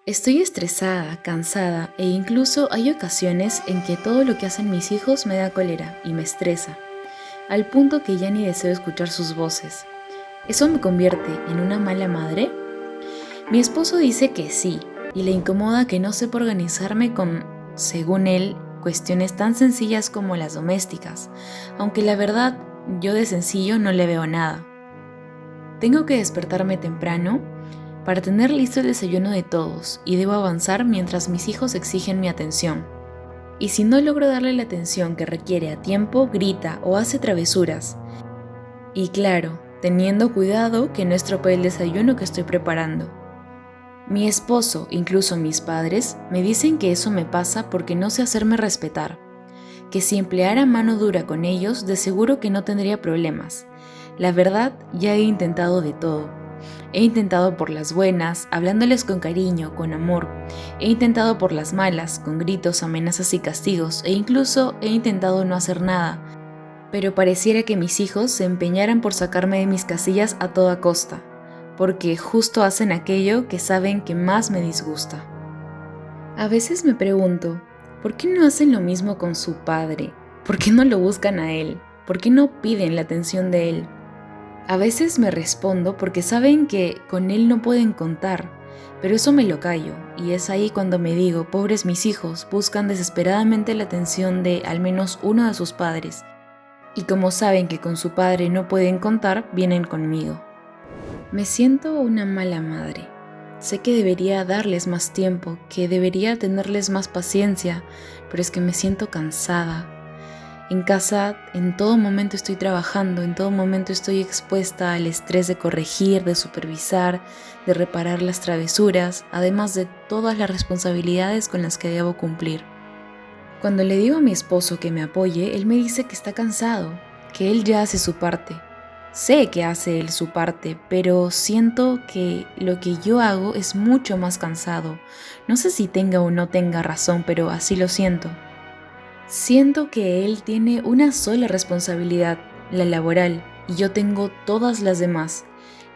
Estoy estresada, cansada e incluso hay ocasiones en que todo lo que hacen mis hijos me da cólera y me estresa, al punto que ya ni deseo escuchar sus voces. ¿Eso me convierte en una mala madre? Mi esposo dice que sí, y le incomoda que no sepa organizarme con, según él, cuestiones tan sencillas como las domésticas, aunque la verdad, yo de sencillo no le veo nada. Tengo que despertarme temprano para tener listo el desayuno de todos y debo avanzar mientras mis hijos exigen mi atención. Y si no logro darle la atención que requiere a tiempo, grita o hace travesuras. Y claro, teniendo cuidado que no estropee el desayuno que estoy preparando. Mi esposo, incluso mis padres, me dicen que eso me pasa porque no sé hacerme respetar, que si empleara mano dura con ellos de seguro que no tendría problemas. La verdad, ya he intentado de todo. He intentado por las buenas, hablándoles con cariño, con amor. He intentado por las malas, con gritos, amenazas y castigos, e incluso he intentado no hacer nada. Pero pareciera que mis hijos se empeñaran por sacarme de mis casillas a toda costa, porque justo hacen aquello que saben que más me disgusta. A veces me pregunto, ¿por qué no hacen lo mismo con su padre? ¿Por qué no lo buscan a él? ¿Por qué no piden la atención de él? A veces me respondo porque saben que con él no pueden contar, pero eso me lo callo, y es ahí cuando me digo, pobres mis hijos, buscan desesperadamente la atención de al menos uno de sus padres, y como saben que con su padre no pueden contar, vienen conmigo. Me siento una mala madre. Sé que debería darles más tiempo, que debería tenerles más paciencia, pero es que me siento cansada. En casa, en todo momento estoy trabajando, en todo momento estoy expuesta al estrés de corregir, de supervisar, de reparar las travesuras, además de todas las responsabilidades con las que debo cumplir. Cuando le digo a mi esposo que me apoye, él me dice que está cansado, que él ya hace su parte. Sé que hace él su parte, pero siento que lo que yo hago es mucho más cansado. No sé si tenga o no tenga razón, pero así lo siento. Siento que él tiene una sola responsabilidad, la laboral, y yo tengo todas las demás,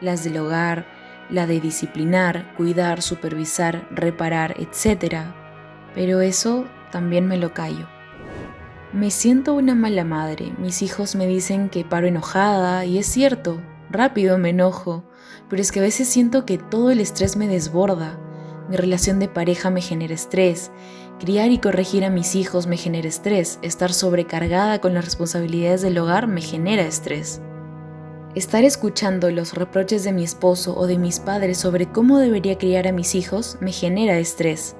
las del hogar, la de disciplinar, cuidar, supervisar, reparar, etc. Pero eso también me lo callo. Me siento una mala madre, mis hijos me dicen que paro enojada, y es cierto, rápido me enojo, pero es que a veces siento que todo el estrés me desborda. Mi relación de pareja me genera estrés, criar y corregir a mis hijos me genera estrés, estar sobrecargada con las responsabilidades del hogar me genera estrés. Estar escuchando los reproches de mi esposo o de mis padres sobre cómo debería criar a mis hijos me genera estrés.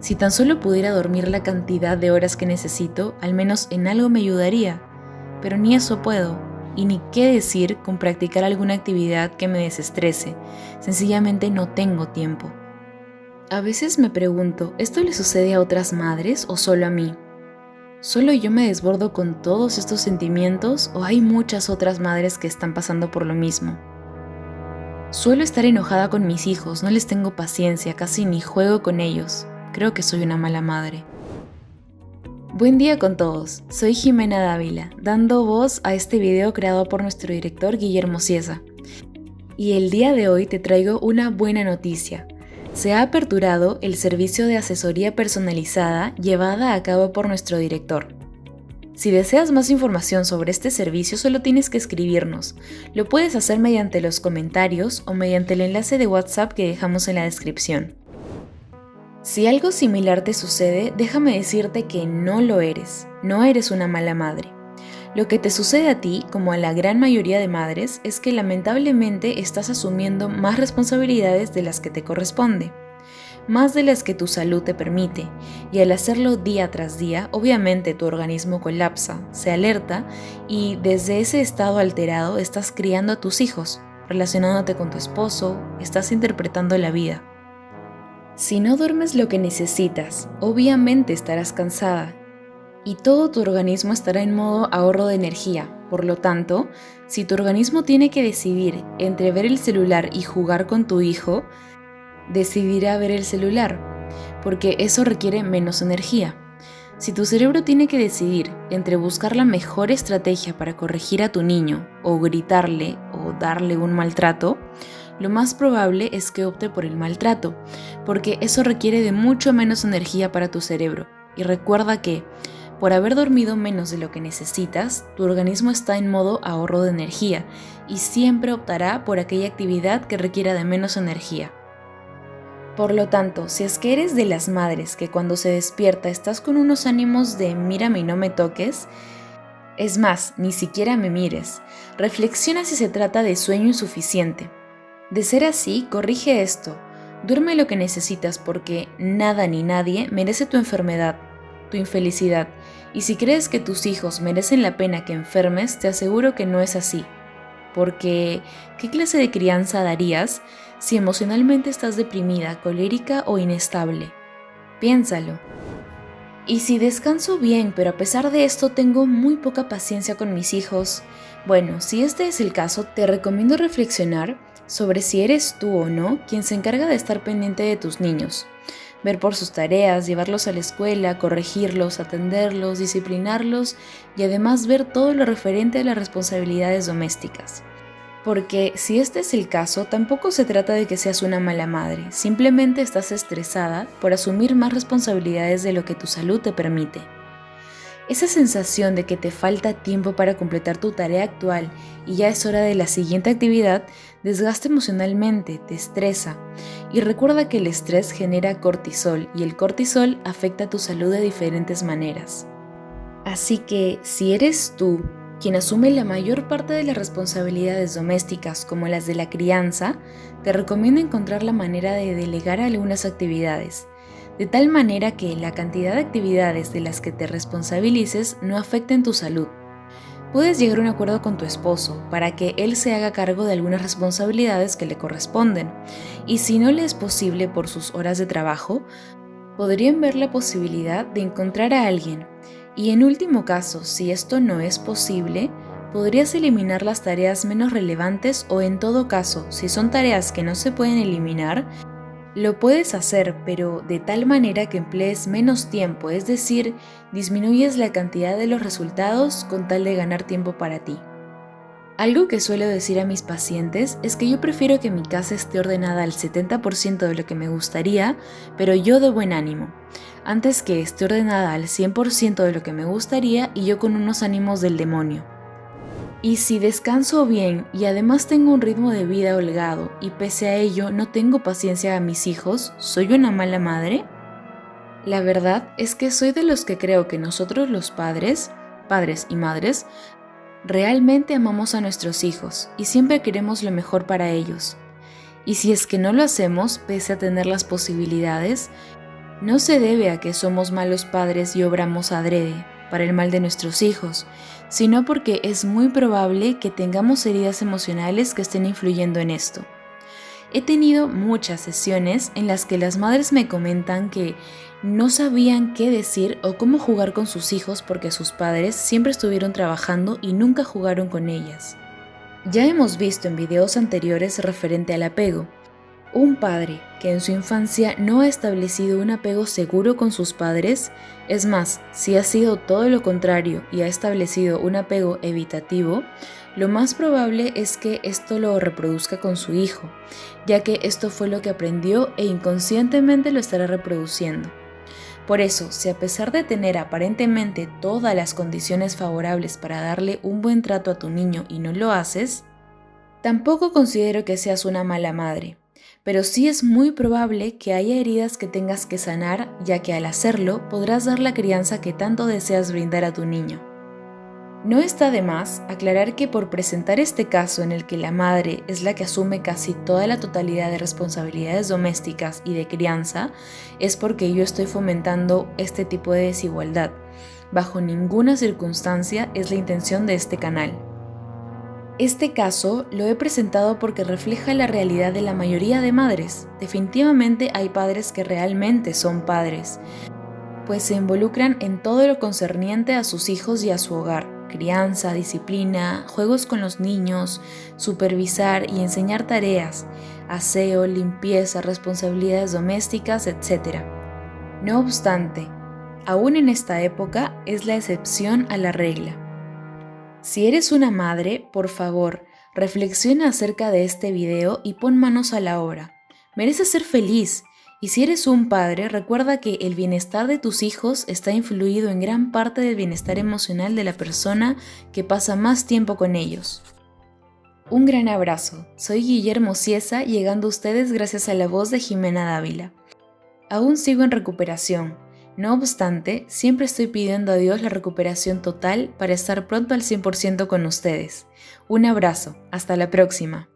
Si tan solo pudiera dormir la cantidad de horas que necesito, al menos en algo me ayudaría, pero ni eso puedo, y ni qué decir con practicar alguna actividad que me desestrese, sencillamente no tengo tiempo. A veces me pregunto, ¿esto le sucede a otras madres o solo a mí? ¿Solo yo me desbordo con todos estos sentimientos o hay muchas otras madres que están pasando por lo mismo? Suelo estar enojada con mis hijos, no les tengo paciencia, casi ni juego con ellos. Creo que soy una mala madre. Buen día con todos, soy Jimena Dávila, dando voz a este video creado por nuestro director Guillermo Ciesa. Y el día de hoy te traigo una buena noticia. Se ha aperturado el servicio de asesoría personalizada llevada a cabo por nuestro director. Si deseas más información sobre este servicio, solo tienes que escribirnos. Lo puedes hacer mediante los comentarios o mediante el enlace de WhatsApp que dejamos en la descripción. Si algo similar te sucede, déjame decirte que no lo eres, no eres una mala madre. Lo que te sucede a ti, como a la gran mayoría de madres, es que lamentablemente estás asumiendo más responsabilidades de las que te corresponde, más de las que tu salud te permite, y al hacerlo día tras día, obviamente tu organismo colapsa, se alerta y desde ese estado alterado estás criando a tus hijos, relacionándote con tu esposo, estás interpretando la vida. Si no duermes lo que necesitas, obviamente estarás cansada y todo tu organismo estará en modo ahorro de energía. Por lo tanto, si tu organismo tiene que decidir entre ver el celular y jugar con tu hijo, decidirá ver el celular, porque eso requiere menos energía. Si tu cerebro tiene que decidir entre buscar la mejor estrategia para corregir a tu niño o gritarle o darle un maltrato, lo más probable es que opte por el maltrato, porque eso requiere de mucho menos energía para tu cerebro. Y recuerda que, por haber dormido menos de lo que necesitas, tu organismo está en modo ahorro de energía y siempre optará por aquella actividad que requiera de menos energía. Por lo tanto, si es que eres de las madres que cuando se despierta estás con unos ánimos de mírame y no me toques, es más, ni siquiera me mires, reflexiona si se trata de sueño insuficiente. De ser así, corrige esto, duerme lo que necesitas porque nada ni nadie merece tu enfermedad, tu infelicidad, y si crees que tus hijos merecen la pena que enfermes, te aseguro que no es así. Porque, ¿qué clase de crianza darías si emocionalmente estás deprimida, colérica o inestable? Piénsalo. Y si descanso bien, pero a pesar de esto tengo muy poca paciencia con mis hijos, bueno, si este es el caso, te recomiendo reflexionar sobre si eres tú o no quien se encarga de estar pendiente de tus niños. Ver por sus tareas, llevarlos a la escuela, corregirlos, atenderlos, disciplinarlos y además ver todo lo referente a las responsabilidades domésticas. Porque si este es el caso, tampoco se trata de que seas una mala madre, simplemente estás estresada por asumir más responsabilidades de lo que tu salud te permite. Esa sensación de que te falta tiempo para completar tu tarea actual y ya es hora de la siguiente actividad, desgasta emocionalmente, te estresa. Y recuerda que el estrés genera cortisol y el cortisol afecta tu salud de diferentes maneras. Así que, si eres tú quien asume la mayor parte de las responsabilidades domésticas como las de la crianza, te recomiendo encontrar la manera de delegar algunas actividades, de tal manera que la cantidad de actividades de las que te responsabilices no afecten tu salud. Puedes llegar a un acuerdo con tu esposo para que él se haga cargo de algunas responsabilidades que le corresponden, y si no le es posible por sus horas de trabajo, podrían ver la posibilidad de encontrar a alguien. Y en último caso, si esto no es posible, podrías eliminar las tareas menos relevantes o en todo caso, si son tareas que no se pueden eliminar, lo puedes hacer, pero de tal manera que emplees menos tiempo, es decir, disminuyes la cantidad de los resultados con tal de ganar tiempo para ti. Algo que suelo decir a mis pacientes es que yo prefiero que mi casa esté ordenada al 70% de lo que me gustaría, pero yo de buen ánimo, antes que esté ordenada al 100% de lo que me gustaría y yo con unos ánimos del demonio. Y si descanso bien y además tengo un ritmo de vida holgado y pese a ello no tengo paciencia a mis hijos, ¿soy una mala madre? La verdad es que soy de los que creo que nosotros los padres y madres, realmente amamos a nuestros hijos y siempre queremos lo mejor para ellos. Y si es que no lo hacemos, pese a tener las posibilidades, no se debe a que somos malos padres y obramos adrede para el mal de nuestros hijos, sino porque es muy probable que tengamos heridas emocionales que estén influyendo en esto. He tenido muchas sesiones en las que las madres me comentan que no sabían qué decir o cómo jugar con sus hijos porque sus padres siempre estuvieron trabajando y nunca jugaron con ellas. Ya hemos visto en videos anteriores referente al apego. Un padre que en su infancia no ha establecido un apego seguro con sus padres, es más, si ha sido todo lo contrario y ha establecido un apego evitativo, lo más probable es que esto lo reproduzca con su hijo, ya que esto fue lo que aprendió e inconscientemente lo estará reproduciendo. Por eso, si a pesar de tener aparentemente todas las condiciones favorables para darle un buen trato a tu niño y no lo haces, tampoco considero que seas una mala madre. Pero sí es muy probable que haya heridas que tengas que sanar, ya que al hacerlo podrás dar la crianza que tanto deseas brindar a tu niño. No está de más aclarar que por presentar este caso en el que la madre es la que asume casi toda la totalidad de responsabilidades domésticas y de crianza, es porque yo estoy fomentando este tipo de desigualdad. Bajo ninguna circunstancia es la intención de este canal. Este caso lo he presentado porque refleja la realidad de la mayoría de madres. Definitivamente hay padres que realmente son padres, pues se involucran en todo lo concerniente a sus hijos y a su hogar: crianza, disciplina, juegos con los niños, supervisar y enseñar tareas, aseo, limpieza, responsabilidades domésticas, etc. No obstante, aún en esta época es la excepción a la regla. Si eres una madre, por favor, Reflexiona acerca de este video y pon manos a la obra. Mereces ser feliz. Y si eres un padre, recuerda que el bienestar de tus hijos está influido en gran parte del bienestar emocional de la persona que pasa más tiempo con ellos. Un gran abrazo. Soy Guillermo Ciesa, llegando a ustedes gracias a la voz de Jimena Dávila. Aún sigo en recuperación. No obstante, siempre estoy pidiendo a Dios la recuperación total para estar pronto al 100% con ustedes. Un abrazo. Hasta la próxima.